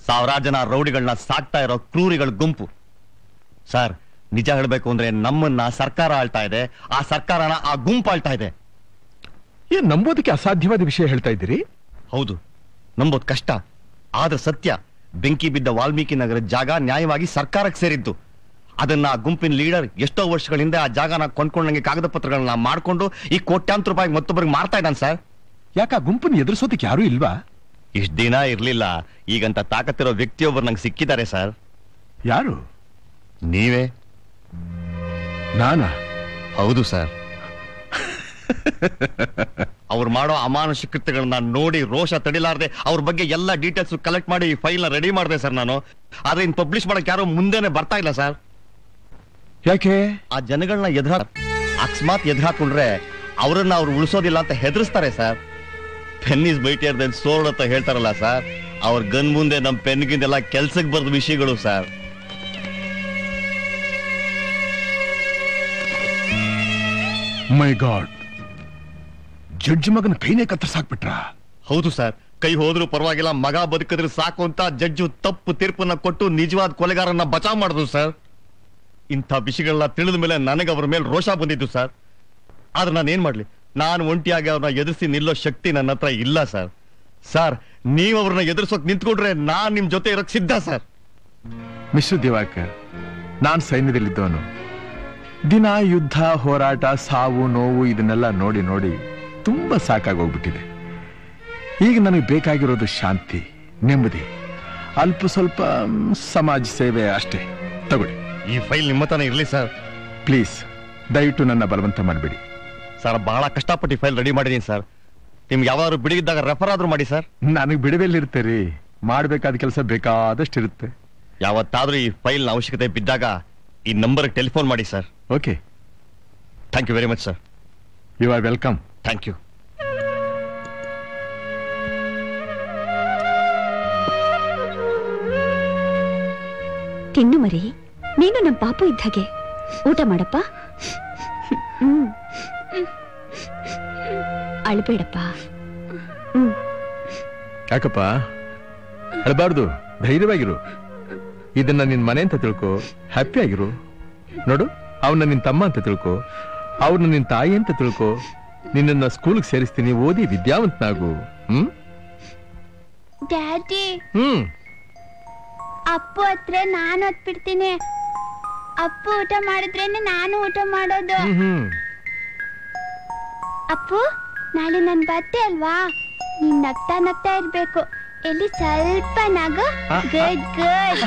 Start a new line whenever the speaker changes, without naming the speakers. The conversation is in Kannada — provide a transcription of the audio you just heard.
ಸಾವಿರಾರು ಜನ ರೌಡಿಗಳನ್ನ ಸಾಕ್ತಾ ಇರೋ ಕ್ರೂರಿಗಳ ಗುಂಪು. ಸರ್, ನಿಜ ಹೇಳಬೇಕು ಅಂದ್ರೆ ನಮ್ಮನ್ನ ಸರ್ಕಾರ ಆಳ್ತಾ ಇದೆ, ಆ ಸರ್ಕಾರನ ಆ ಗುಂಪು ಆಳ್ತಾ ಇದೆ.
ಏನ್ ನಂಬೋದಕ್ಕೆ ಅಸಾಧ್ಯವಾದ ವಿಷಯ ಹೇಳ್ತಾ ಇದ್ದೀರಿ?
ಹೌದು, ನಂಬೋದು ಕಷ್ಟ, ಆದ್ರೆ ಸತ್ಯ. ಬೆಂಕಿ ಬಿದ್ದ ವಾಲ್ಮೀಕಿ ನಗರ ಜಾಗ ನ್ಯಾಯವಾಗಿ ಸರ್ಕಾರಕ್ಕೆ ಸೇರಿದ್ದು. ಅದನ್ನ ಆ ಗುಂಪಿನ ಲೀಡರ್ ಎಷ್ಟೋ ವರ್ಷಗಳಿಂದ ಆ ಜಾಗನ ಕೊಂಡ್ಕೊಂಡಂಗೆ ಕಾಗದ ಪತ್ರಗಳನ್ನ ಮಾಡ್ಕೊಂಡು ಈ ಕೋಟ್ಯಾಂತರ ರೂಪಾಯಿ ಮತ್ತೊಬ್ಬರಿಗೆ ಮಾರ್ತಾ ಇದ್ದಾನೆ ಸರ್.
ಯಾಕೆ ಆ ಗುಂಪನ್ನು ಎದುರಿಸೋದಕ್ಕೆ ಯಾರೂ ಇಲ್ವಾ?
ಇಷ್ಟ ದಿನ ಇರ್ಲಿಲ್ಲ, ಈಗಂತ ತಾಕತ್ತಿರೋ ವ್ಯಕ್ತಿಯೊಬ್ಬರು ನಂಗೆ ಸಿಕ್ಕಿದ್ದಾರೆ ಸರ್.
ಯಾರು?
ನೀವೇ.
ನಾನಾ?
ಹೌದು ಸರ್. ಅವ್ರು ಮಾಡೋ ಅಮಾನುಷ ಕೃತ್ಯಗಳನ್ನ ನೋಡಿ ರೋಷ ತಡಿಲಾರ್ದೆ ಅವ್ರ ಬಗ್ಗೆ ಎಲ್ಲ ಡೀಟೇಲ್ಸ್ ಕಲೆಕ್ಟ್ ಮಾಡಿ ಫೈಲ್ ನ ರೆಡಿ ಮಾಡಿದೆ ಸರ್ ನಾನು. ಆದ್ರೆ ಇನ್ ಪಬ್ಲಿಷ್ ಮಾಡಕ್ ಯಾರೋ ಮುಂದೆನೆ ಬರ್ತಾ ಇಲ್ಲ ಸರ್.
ಯಾಕೆ? ಆ
ಜನಗಳನ್ನ ಅಕಸ್ಮಾತ್ ಎದುರಾಕೊಂಡ್ರೆ ಅವ್ರನ್ನ ಅವ್ರು ಉಳಿಸೋದಿಲ್ಲ ಅಂತ ಹೆದರ್ಸ್ತಾರೆ sir. Pen is mightier than sword ಅಂತ ಹೇಳ್ತಾರಲ್ಲ ಸರ್, ಅವ್ರ ಗನ್ ಮುಂದೆ ನಮ್ ಪೆನ್ಗಿಂದೆಲ್ಲ ಕೆಲ್ಸಕ್ಕೆ ಬರೆದ ವಿಷಯಗಳು ಸರ್.
ಮೈ ಗಾಡ್, ಜಡ್ಜ್ ಮಗನ ಕೈನೇ ಕತ್ತರಿಸಾಕ್ಬಿಟ್ರ?
ಹೌದು ಸರ್, ಕೈ ಹೋದ್ರೂ ಪರವಾಗಿಲ್ಲ, ಮಗ ಬದುಕಿದ್ರೆ ಸಾಕು ಅಂತ ಜಡ್ಜು ತಪ್ಪು ತೀರ್ಪನ್ನ ಕೊಟ್ಟು ನಿಜವಾದ ಕೊಲೆಗಾರನ್ನ ಬಚಾವ್ ಮಾಡಿದ್ರು ಸರ್. ಇಂಥ ವಿಷಯಗಳನ್ನ ತಿಳಿದ ಮೇಲೆ ನನಗೆ ಅವ್ರ ಮೇಲೆ ರೋಷ ಬಂದಿದ್ದು ಸರ್. ಆದ್ರೆ ನಾನು ಏನ್ ಮಾಡ್ಲಿ, ನಾನು ಒಂಟಿಯಾಗಿ ಅವ್ರನ್ನ ಎದುರಿಸಿ ನಿಲ್ಲೋ ಶಕ್ತಿ ನನ್ನ ಹತ್ರ ಇಲ್ಲ ಸರ್. ಸರ್, ನೀವು ಅವ್ರನ್ನ ಎದುರಿಸೋಕ್ ನಿಂತ್ಕೊಂಡ್ರೆ ನಾನ್ ನಿಮ್ ಜೊತೆ ಇರೋಕ್ ಸಿದ್ಧ ಸರ್.
ಮಿಸ್ಟರ್ ದಿವಾಕರ್, ನಾನ್ ಸೈನ್ಯದಲ್ಲಿದ್ದವನು. ದಿನ ಯುದ್ಧ, ಹೋರಾಟ, ಸಾವು, ನೋವು ಇದನ್ನೆಲ್ಲ ನೋಡಿ ನೋಡಿ ತುಂಬಾ ಸಾಕಾಗೋಗ್ಬಿಟ್ಟಿದೆ. ಈಗ ನನಗೆ ಬೇಕಾಗಿರೋದು ಶಾಂತಿ, ನೆಮ್ಮದಿ, ಅಲ್ಪ ಸ್ವಲ್ಪ ಸಮಾಜ ಸೇವೆ ಅಷ್ಟೇ. ತಗೊಳ್ಳಿ,
ಈ ಫೈಲ್ ನಿಮ್ಮ ಹತ್ರನೇ ಇರ್ಲಿ ಸರ್.
ಪ್ಲೀಸ್, ದಯವಿಟ್ಟು ನನ್ನ ಬಲವಂತ ಮಾಡಬೇಡಿ
ಸರ್. ಬಹಳ ಕಷ್ಟಪಟ್ಟು ಫೈಲ್ ರೆಡಿ ಮಾಡಿದೀನಿ ಸರ್. ನಿಮ್ಗೆ ಯಾವಾದ್ರು ಬಿಡಿದಾಗ ರೆಫರ್ ಆದ್ರೂ ಮಾಡಿ ಸರ್.
ನನಗೆ ಬಿಡುವೆಲ್ಲಿರ್ತೀರಿ, ಮಾಡಬೇಕಾದ ಕೆಲಸ ಬೇಕಾದಷ್ಟಿರುತ್ತೆ.
ಯಾವತ್ತಾದ್ರೂ ಈ ಫೈಲ್ ನ ಅವಶ್ಯಕತೆ ಬಿದ್ದಾಗ ಈ ನಂಬರ್ ಟೆಲಿಫೋನ್ ಮಾಡಿ sir.
Okay,
thank you very much sir.
You are welcome.
Thank you.
ತಿನ್ನು ಮರಿ, ನೀನು ನಮ್ಮ ಪಾಪು ಇದ್ದಾಗೆ. ಊಟ ಮಾಡಪ್ಪ. ಅಳ್ಬೇಡಪ್ಪ.
ಯಾಕಪ್ಪ ಅಳಬಾರ್ದು, ಧೈರ್ಯವಾಗಿರು. ಇದನ್ನ ನಿನ್ ಮನೆ ಅಂತ ತಿಳ್ಕೊ, ಹ್ಯಾಪಿ ಆಗಿರು. ನೋಡು, ಅವನ್ನ ನಿನ್ ತಮ್ಮ ಅಂತ ತಿಳ್ಕೊ, ಅವ್ರನ್ನ ನಿನ್ ತಾಯಿ ಅಂತ ತಿಳ್ಕೊ. ನಿನ್ನ ಸ್ಕೂಲ್ಗೆ ಸೇರಿಸ್ತೀನಿ, ಓದಿ ವಿದ್ಯಾವಂತನಾಗು.
ಡ್ಯಾಡಿ, ಅಪ್ಪು ಹತ್ರ ನಾನು ಹೊತ್ಬಿಡ್ತೀನಿ. ಅಪ್ಪು ಊಟ ಮಾಡಿದ್ರೇನೆ ನಾನು ಊಟ ಮಾಡೋದು. ಅಪ್ಪು, ನಾಳೆ ನನ್ ಬರ್ತೆ ಅಲ್ವಾ? ನೀನ್ ನಗ್ತಾ ನಗ್ತಾ ಇರ್ಬೇಕು. ಎಲ್ಲಿ ಸ್ವಲ್ಪ ನಗು. Good good.